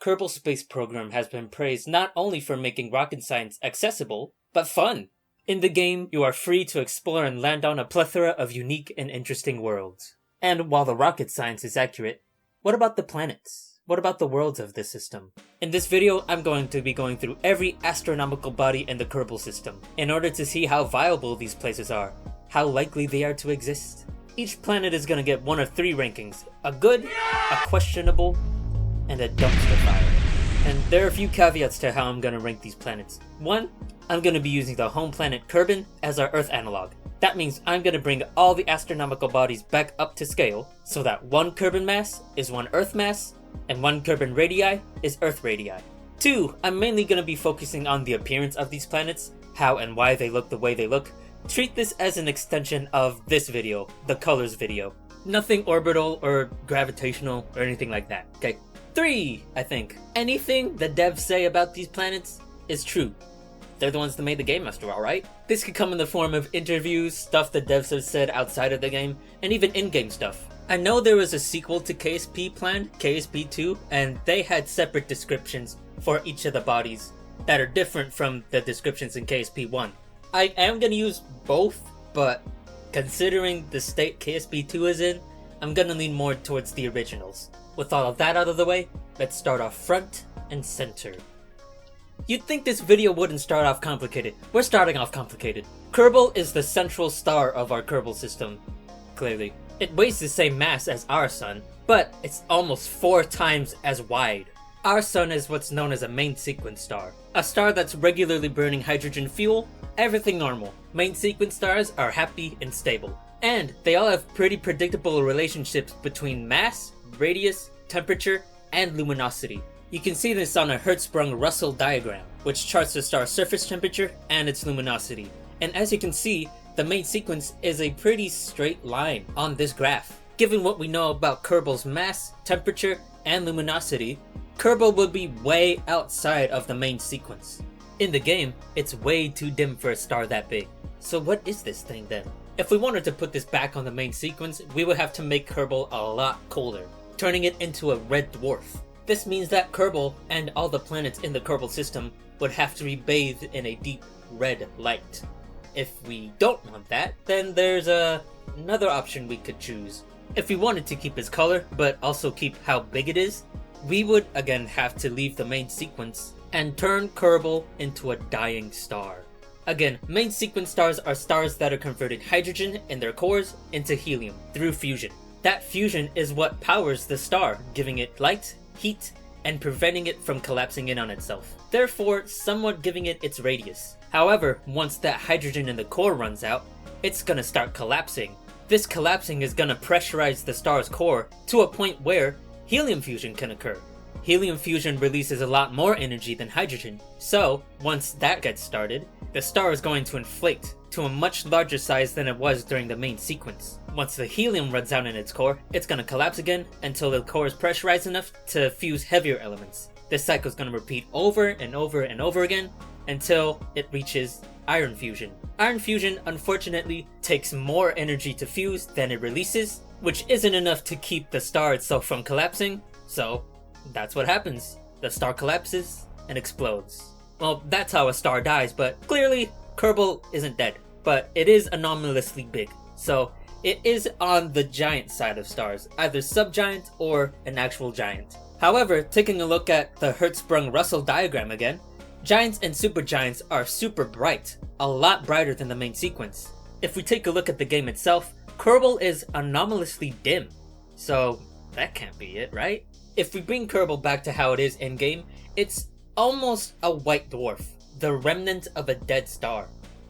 Kerbal Space Program has been praised not only for making rocket science accessible, but fun. In the game, you are free to explore and land on a plethora of unique and interesting worlds. And while the rocket science is accurate, what about the planets? What about the worlds of this system? In this video, I'm going to be going through every astronomical body in the Kerbal system, in order to see how viable these places are, how likely they are to exist. Each planet is going to get one of three rankings: a good, a questionable, and a dumpster fire. And there are a few caveats to how I'm going to rank these planets. One, I'm going to be using the home planet Kerbin as our Earth analog. That means I'm going to bring all the astronomical bodies back up to scale, so that one Kerbin mass is one Earth mass, and one Kerbin radii is Earth radii. Two, I'm mainly going to be focusing on the appearance of these planets, how and why they look the way they look. Treat this as an extension of this video, the colors video. Nothing orbital or gravitational or anything like that, okay? Three, I think. Anything the devs say about these planets is true. They're the ones that made the game after all, right? This could come in the form of interviews, stuff the devs have said outside of the game, and even in-game stuff. I know there was a sequel to KSP planned, KSP 2, and they had separate descriptions for each of the bodies that are different from the descriptions in KSP 1. I am going to use both, but considering the state KSP 2 is in, I'm going to lean more towards the originals. With all of that out of the way, let's start off front and center. You'd think this video wouldn't start off complicated. We're starting off complicated. Kerbal is the central star of our Kerbal system, clearly. It weighs the same mass as our sun, but it's almost 4 times as wide. Our sun is what's known as a main sequence star, a star that's regularly burning hydrogen fuel, everything normal. Main sequence stars are happy and stable. And they all have pretty predictable relationships between mass, radius, temperature, and luminosity. You can see this on a Hertzsprung-Russell diagram, which charts the star's surface temperature and its luminosity. And as you can see, the main sequence is a pretty straight line on this graph. Given what we know about Kerbal's mass, temperature, and luminosity, Kerbal would be way outside of the main sequence. In the game, it's way too dim for a star that big. So what is this thing then? If we wanted to put this back on the main sequence, we would have to make Kerbal a lot colder, turning it into a red dwarf. This means that Kerbal and all the planets in the Kerbal system would have to be bathed in a deep red light. If we don't want that, then there's another option we could choose. If we wanted to keep its color, but also keep how big it is, we would again have to leave the main sequence and turn Kerbal into a dying star. Again, main sequence stars are stars that are converting hydrogen in their cores into helium through fusion. That fusion is what powers the star, giving it light, heat, and preventing it from collapsing in on itself, therefore somewhat giving it its radius. However, once that hydrogen in the core runs out, it's gonna start collapsing. This collapsing is gonna pressurize the star's core to a point where helium fusion can occur. Helium fusion releases a lot more energy than hydrogen, so once that gets started, the star is going to inflate to a much larger size than it was during the main sequence. Once the helium runs out in its core, it's going to collapse again until the core is pressurized enough to fuse heavier elements. This cycle is going to repeat over and over and over again until it reaches iron fusion. Iron fusion, unfortunately, takes more energy to fuse than it releases, which isn't enough to keep the star itself from collapsing, so that's what happens. The star collapses and explodes. Well, that's how a star dies, but clearly Kerbal isn't dead, but it is anomalously big, so it is on the giant side of stars, either subgiant or an actual giant. However, taking a look at the Hertzsprung-Russell diagram again, giants and supergiants are super bright, a lot brighter than the main sequence. If we take a look at the game itself, Kerbal is anomalously dim, so that can't be it, right? If we bring Kerbal back to how it is in-game, it's almost a white dwarf, the remnant of a dead star.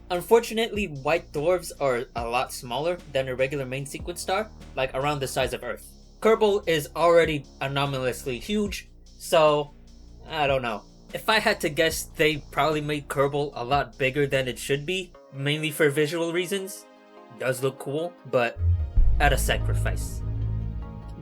Unfortunately, white dwarfs are a lot smaller than a regular main sequence star, like around the size of Earth. Kerbal is already anomalously huge, so I don't know. If I had to guess, they probably made Kerbal a lot bigger than it should be, mainly for visual reasons. It does look cool, but at a sacrifice.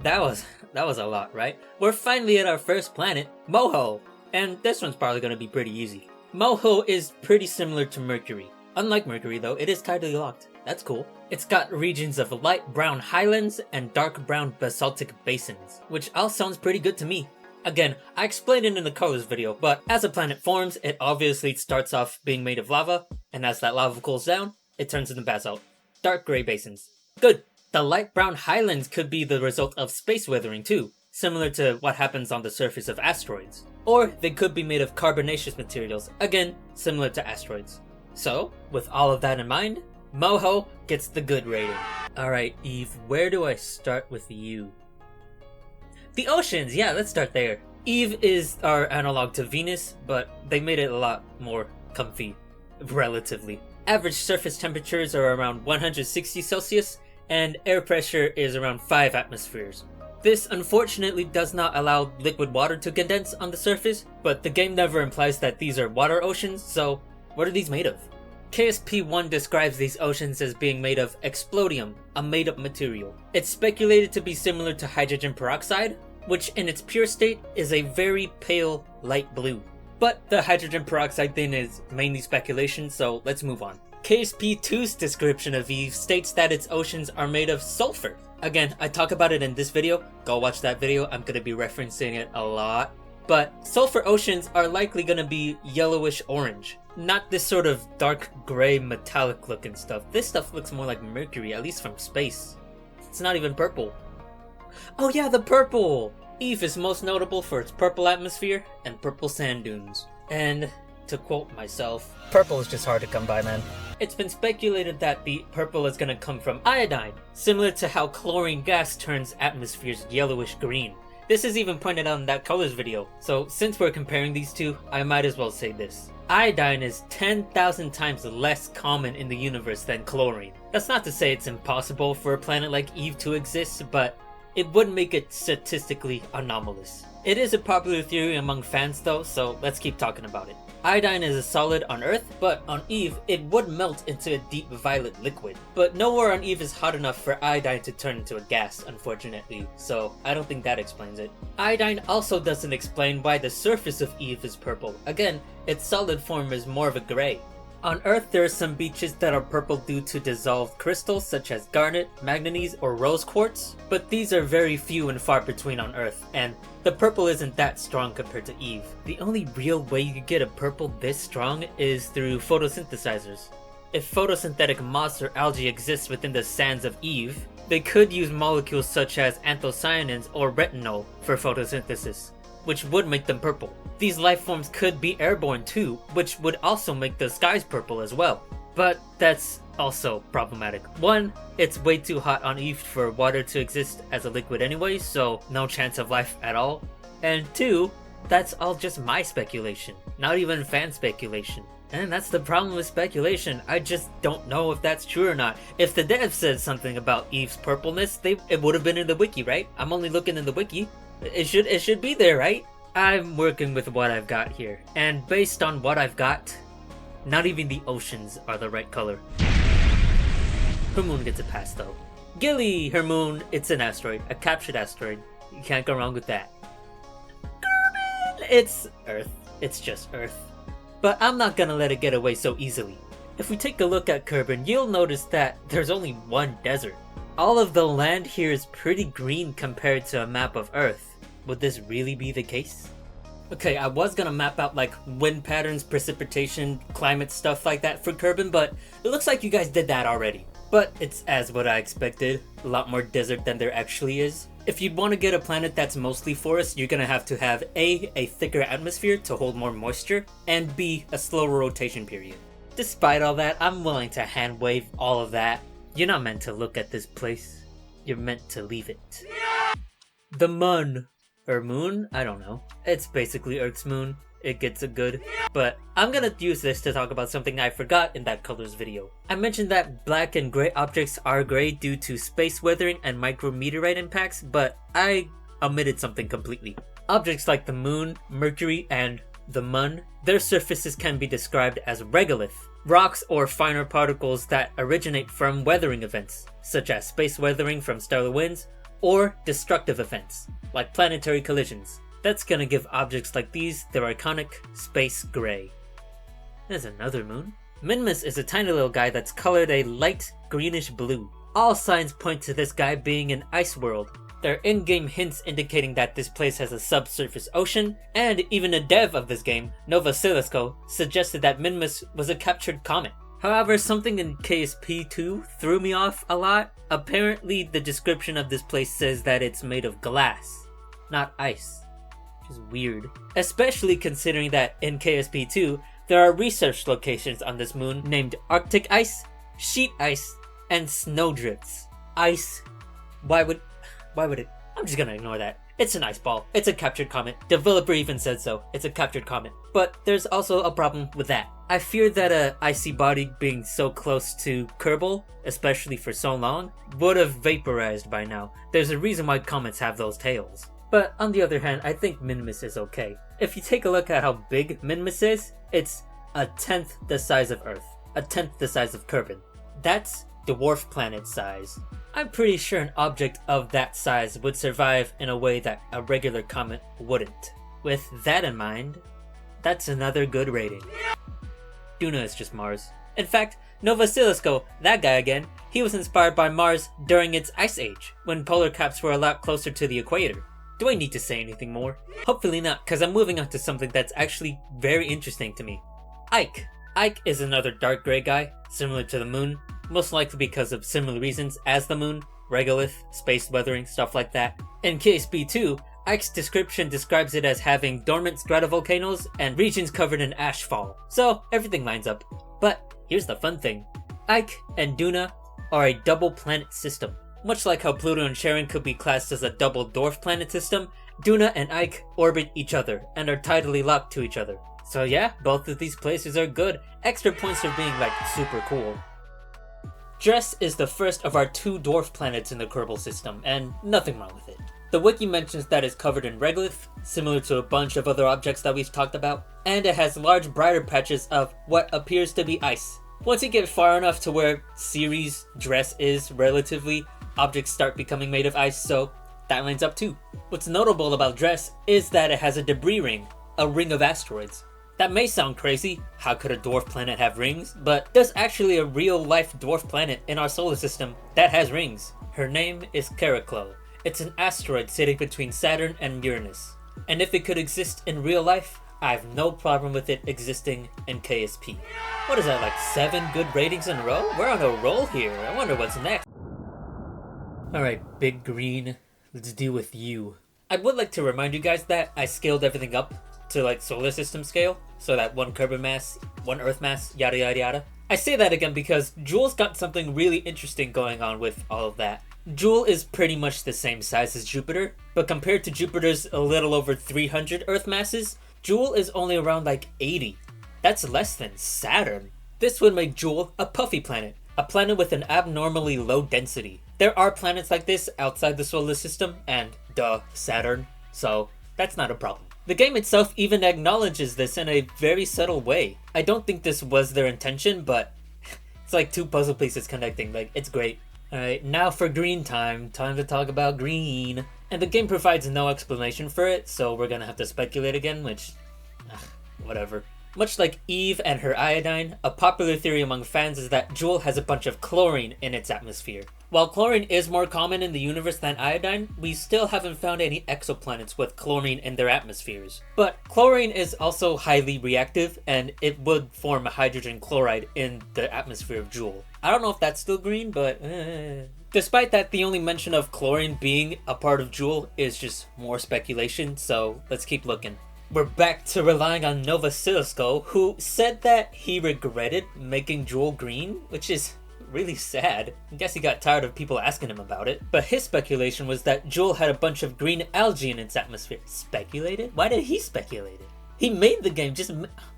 That was a lot, right? We're finally at our first planet, Moho, and this one's probably going to be pretty easy. Moho is pretty similar to Mercury. Unlike Mercury though, it is tidally locked. That's cool. It's got regions of light brown highlands and dark brown basaltic basins, which all sounds pretty good to me. Again, I explained it in the colors video, but as a planet forms, it obviously starts off being made of lava, and as that lava cools down, it turns into basalt. Dark gray basins. Good! The light brown highlands could be the result of space weathering too, similar to what happens on the surface of asteroids. Or they could be made of carbonaceous materials, again, similar to asteroids. So, with all of that in mind, Moho gets the good rating. Alright, Eve, where do I start with you? The oceans, yeah, let's start there. Eve is our analog to Venus, but they made it a lot more comfy, relatively. Average surface temperatures are around 160 Celsius, and air pressure is around 5 atmospheres. This unfortunately does not allow liquid water to condense on the surface, but the game never implies that these are water oceans, so what are these made of? KSP1 describes these oceans as being made of explodium, a made-up material. It's speculated to be similar to hydrogen peroxide, which in its pure state is a very pale light blue. But the hydrogen peroxide thing is mainly speculation, so let's move on. KSP2's description of Eve states that its oceans are made of sulfur. Again, I talk about it in this video, go watch that video, I'm gonna be referencing it a lot. But sulfur oceans are likely gonna be yellowish orange. Not this sort of dark gray metallic looking stuff. This stuff looks more like mercury, at least from space. It's not even purple. Oh yeah, the purple! Eve is most notable for its purple atmosphere and purple sand dunes. And, to quote myself, purple is just hard to come by, man. It's been speculated that the purple is gonna come from iodine, similar to how chlorine gas turns atmospheres yellowish green. This is even pointed out in that colors video, so since we're comparing these two, I might as well say this. Iodine is 10,000 times less common in the universe than chlorine. That's not to say it's impossible for a planet like Eve to exist, but it would make it statistically anomalous. It is a popular theory among fans though, so let's keep talking about it. Iodine is a solid on Earth, but on Eve, it would melt into a deep violet liquid. But nowhere on Eve is hot enough for iodine to turn into a gas, unfortunately, so I don't think that explains it. Iodine also doesn't explain why the surface of Eve is purple. Again, its solid form is more of a gray. On Earth, there are some beaches that are purple due to dissolved crystals such as garnet, manganese, or rose quartz, but these are very few and far between on Earth, and the purple isn't that strong compared to Eve. The only real way you could get a purple this strong is through photosynthesizers. If photosynthetic moss or algae exists within the sands of Eve, they could use molecules such as anthocyanins or retinol for photosynthesis, which would make them purple. These life forms could be airborne too, which would also make the skies purple as well. But that's also problematic. One, it's way too hot on Eve for water to exist as a liquid anyway, so no chance of life at all. And two, that's all just my speculation, not even fan speculation. And that's the problem with speculation, I just don't know if that's true or not. If the dev said something about Eve's purpleness, it would have been in the wiki, right? I'm only looking in the wiki. It should be there, right? I'm working with what I've got here, and based on what I've got, not even the oceans are the right color. Her moon gets a pass though. Gilly, her moon, it's an asteroid, a captured asteroid. You can't go wrong with that. Kerbin, it's Earth. It's just Earth. But I'm not gonna let it get away so easily. If we take a look at Kerbin, you'll notice that there's only one desert. All of the land here is pretty green compared to a map of Earth. Would this really be the case? Okay, I was gonna map out like wind patterns, precipitation, climate, stuff like that for Kerbin, but it looks like you guys did that already. But it's as what I expected, a lot more desert than there actually is. If you'd want to get a planet that's mostly forest, you're gonna have to have a thicker atmosphere to hold more moisture, and B, a slower rotation period. Despite all that, I'm willing to hand wave all of that. You're not meant to look at this place, you're meant to leave it. The Mun. Or moon? I don't know. It's basically Earth's moon. It gets a good. But I'm gonna use this to talk about something I forgot in that colors video. I mentioned that black and gray objects are gray due to space weathering and micrometeorite impacts, but I omitted something completely. Objects like the moon, Mercury, and the Mun, their surfaces can be described as regolith, rocks or finer particles that originate from weathering events, such as space weathering from stellar winds, or destructive events, like planetary collisions. That's gonna give objects like these their iconic space gray. There's another moon. Minmus is a tiny little guy that's colored a light greenish blue. All signs point to this guy being an ice world, There are in-game hints indicating that this place has a subsurface ocean, and even a dev of this game, Nova Silisko, suggested that Minmus was a captured comet. However, something in KSP 2 threw me off a lot. Apparently, the description of this place says that it's made of glass, not ice, which is weird. Especially considering that in KSP 2, there are research locations on this moon named Arctic Ice, Sheet Ice, and Snowdrifts. Ice. Why would it? I'm just gonna ignore that. It's an ice ball. It's a captured comet. Developer even said so. It's a captured comet. But there's also a problem with that. I fear that a icy body being so close to Kerbal, especially for so long, would have vaporized by now. There's a reason why comets have those tails. But on the other hand, I think Minmus is okay. If you take a look at how big Minmus is, it's a tenth the size of Earth. A tenth the size of Kerbin. That's dwarf planet size. I'm pretty sure an object of that size would survive in a way that a regular comet wouldn't. With that in mind, that's another good rating. Duna is just Mars. In fact, Nova Silisko, that guy again, he was inspired by Mars during its ice age, when polar caps were a lot closer to the equator. Do I need to say anything more? Hopefully not, because I'm moving on to something that's actually very interesting to me. Ike. Ike is another dark gray guy, similar to the moon, most likely because of similar reasons as the moon, regolith, space weathering, stuff like that. In KSP 2, Ike's description describes it as having dormant stratovolcanoes and regions covered in ashfall, so everything lines up. But here's the fun thing. Ike and Duna are a double planet system. Much like how Pluto and Charon could be classed as a double dwarf planet system, Duna and Ike orbit each other and are tidally locked to each other. So yeah, both of these places are good. Extra points for being like super cool. Dress is the first of our 2 dwarf planets in the Kerbal system, and nothing wrong with it. The wiki mentions that it's covered in regolith, similar to a bunch of other objects that we've talked about, and it has large brighter patches of what appears to be ice. Once you get far enough to where Ceres Dress is relatively, objects start becoming made of ice, so that lines up too. What's notable about Dress is that it has a debris ring, a ring of asteroids. That may sound crazy, how could a dwarf planet have rings? But there's actually a real-life dwarf planet in our solar system that has rings. Her name is Keraklo. It's an asteroid sitting between Saturn and Uranus. And if it could exist in real life, I have no problem with it existing in KSP. What is that, like 7 good ratings in a row? We're on a roll here. I wonder what's next. Alright, Big Green, let's deal with you. I would like to remind you guys that I scaled everything up to like solar system scale, so that 1 Kerbin mass, 1 Earth mass, yada yada yada. I say that again because Jool's got something really interesting going on with all of that. Jool is pretty much the same size as Jupiter, but compared to Jupiter's a little over 300 Earth masses, Jool is only around like 80. That's less than Saturn. This would make Jool a puffy planet, a planet with an abnormally low density. There are planets like this outside the solar system, and duh, Saturn, so that's not a problem. The game itself even acknowledges this in a very subtle way. I don't think this was their intention, but it's like 2 puzzle pieces connecting, like, it's great. Alright, now for green time. Time to talk about green. And the game provides no explanation for it, so we're gonna have to speculate again, which, whatever. Much like Eve and her iodine, a popular theory among fans is that Jool has a bunch of chlorine in its atmosphere. While chlorine is more common in the universe than iodine, we still haven't found any exoplanets with chlorine in their atmospheres. But chlorine is also highly reactive, and it would form a hydrogen chloride in the atmosphere of Jool. I don't know if that's still green, but Despite that, the only mention of chlorine being a part of Jool is just more speculation, so let's keep looking. We're back to relying on Nova Silisko, who said that he regretted making Jool green, which is really sad. I guess he got tired of people asking him about it. But his speculation was that Jool had a bunch of green algae in its atmosphere. Speculated? Why did he speculate it? He made the game,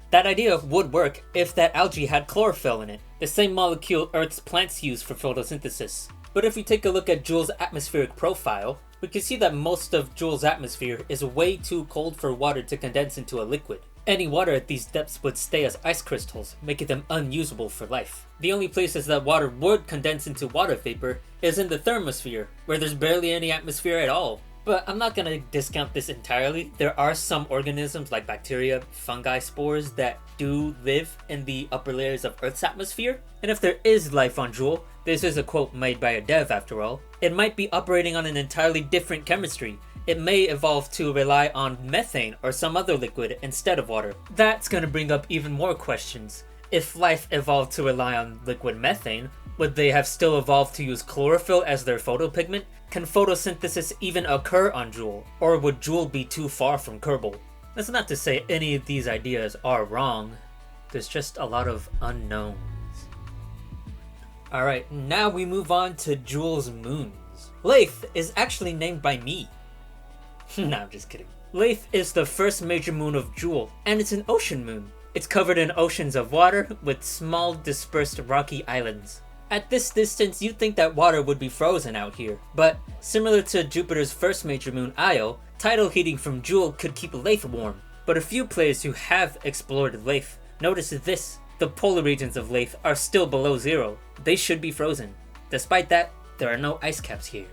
that idea would work if that algae had chlorophyll in it, the same molecule Earth's plants use for photosynthesis. But if we take a look at Jool's atmospheric profile, we can see that most of Jool's atmosphere is way too cold for water to condense into a liquid. Any water at these depths would stay as ice crystals, making them unusable for life. The only places that water would condense into water vapor is in the thermosphere, where there's barely any atmosphere at all. But I'm not gonna discount this entirely. There are some organisms like bacteria, fungi, spores that do live in the upper layers of Earth's atmosphere. And if there is life on Jool, this is a quote made by a dev after all, it might be operating on an entirely different chemistry. It may evolve to rely on methane or some other liquid instead of water. That's gonna bring up even more questions. If life evolved to rely on liquid methane, would they have still evolved to use chlorophyll as their photopigment? Can photosynthesis even occur on Jool? Or would Jool be too far from Kerbal? That's not to say any of these ideas are wrong. There's just a lot of unknowns. Alright, now we move on to Jool's moons. Lathe is actually named by me. Nah, I'm just kidding. Lathe is the first major moon of Jool, and it's an ocean moon. It's covered in oceans of water with small dispersed rocky islands. At this distance, you'd think that water would be frozen out here, but similar to Jupiter's first major moon Io, tidal heating from Jool could keep Lathe warm. But a few players who have explored Lathe notice this: the polar regions of Lathe are still below zero. They should be frozen. Despite that, there are no ice caps here.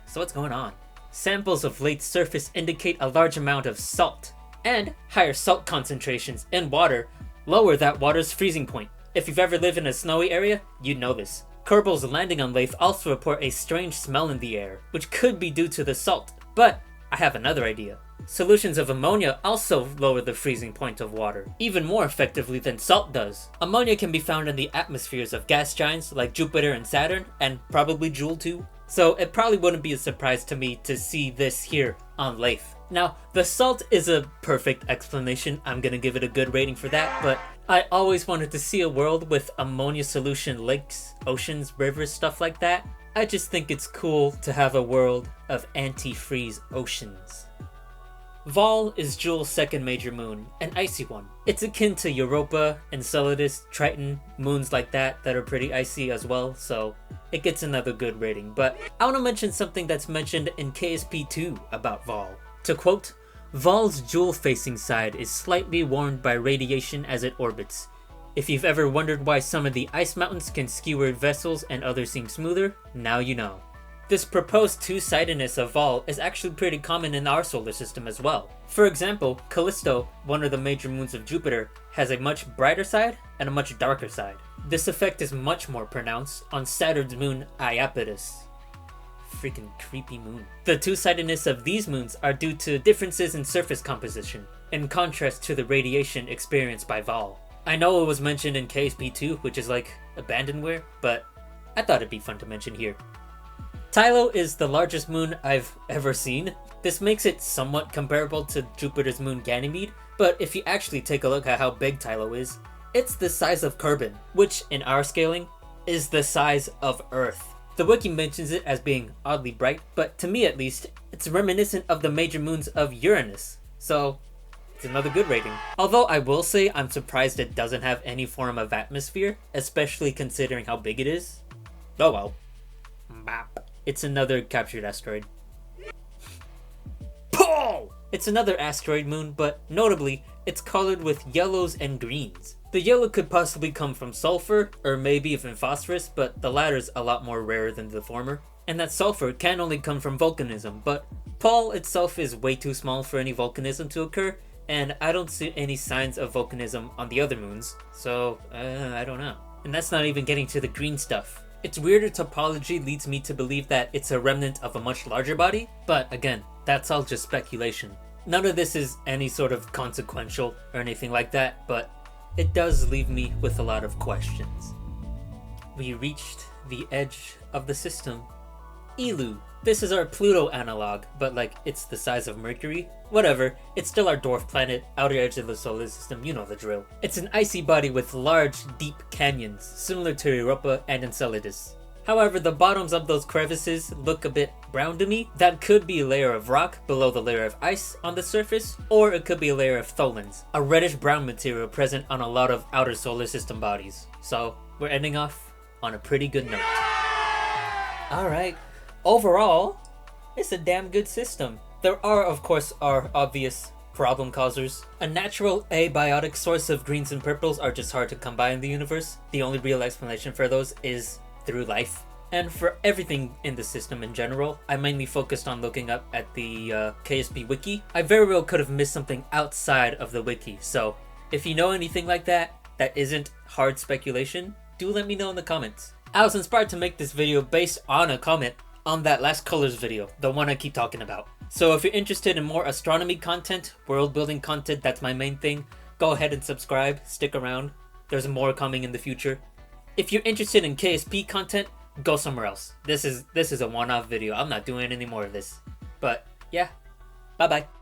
So what's going on? Samples of Lathe's surface indicate a large amount of salt, and higher salt concentrations in water lower that water's freezing point. If you've ever lived in a snowy area, you'd know this. Kerbals landing on Lathe also report a strange smell in the air, which could be due to the salt. But I have another idea. Solutions of ammonia also lower the freezing point of water, even more effectively than salt does. Ammonia can be found in the atmospheres of gas giants like Jupiter and Saturn, and probably Jool too. So it probably wouldn't be a surprise to me to see this here on Lathe. Now, the salt is a perfect explanation. I'm gonna give it a good rating for that, but I always wanted to see a world with ammonia solution lakes, oceans, rivers, stuff like that. I just think it's cool to have a world of anti-freeze oceans. Vol is Jool's second major moon, an icy one. It's akin to Europa, Enceladus, Triton, moons like that are pretty icy as well, so it gets another good rating. But I want to mention something that's mentioned in KSP 2 about Vol. To quote, Vol's Jool-facing side is slightly warmed by radiation as it orbits. If you've ever wondered why some of the ice mountains can skewer vessels and others seem smoother, now you know. This proposed two-sidedness of Vol is actually pretty common in our solar system as well. For example, Callisto, one of the major moons of Jupiter, has a much brighter side and a much darker side. This effect is much more pronounced on Saturn's moon Iapetus. Freaking creepy moon. The two-sidedness of these moons are due to differences in surface composition, in contrast to the radiation experienced by Vol. I know it was mentioned in KSP2, which is like abandonware, but I thought it'd be fun to mention here. Tylo is the largest moon I've ever seen. This makes it somewhat comparable to Jupiter's moon Ganymede, but if you actually take a look at how big Tylo is, it's the size of Kerbin, which in our scaling is the size of Earth. The wiki mentions it as being oddly bright, but to me at least, it's reminiscent of the major moons of Uranus, so it's another good rating. Although I will say I'm surprised it doesn't have any form of atmosphere, especially considering how big it is. Oh well. Bap. It's another captured asteroid. Paul! It's another asteroid moon, but notably, it's colored with yellows and greens. The yellow could possibly come from sulfur, or maybe even phosphorus, but the latter's a lot more rare than the former. And that sulfur can only come from volcanism, but Paul itself is way too small for any volcanism to occur, and I don't see any signs of volcanism on the other moons, so I don't know. And that's not even getting to the green stuff. Its weirder topology leads me to believe that it's a remnant of a much larger body, but again, that's all just speculation. None of this is any sort of consequential or anything like that, but it does leave me with a lot of questions. We reached the edge of the system. Eeloo. This is our Pluto analog, but like it's the size of Mercury. Whatever, it's still our dwarf planet, outer edge of the solar system, you know the drill. It's an icy body with large, deep canyons, similar to Europa and Enceladus. However, the bottoms of those crevices look a bit brown to me. That could be a layer of rock below the layer of ice on the surface, or it could be a layer of tholins, a reddish-brown material present on a lot of outer solar system bodies. So, we're ending off on a pretty good note. Alright, overall, it's a damn good system. There are, of course, our obvious problem causers. A natural abiotic source of greens and purples are just hard to come by in the universe. The only real explanation for those is through life. And for everything in the system in general, I mainly focused on looking up at the KSP wiki. I very well could have missed something outside of the wiki, so if you know anything like that isn't hard speculation, do let me know in the comments. I was inspired to make this video based on a comment on that last colors video, the one I keep talking about. So if you're interested in more astronomy content, world building content, that's my main thing, go ahead and subscribe, stick around. There's more coming in the future. If you're interested in KSP content, go somewhere else. This is a one-off video. I'm not doing any more of this. But yeah, bye bye.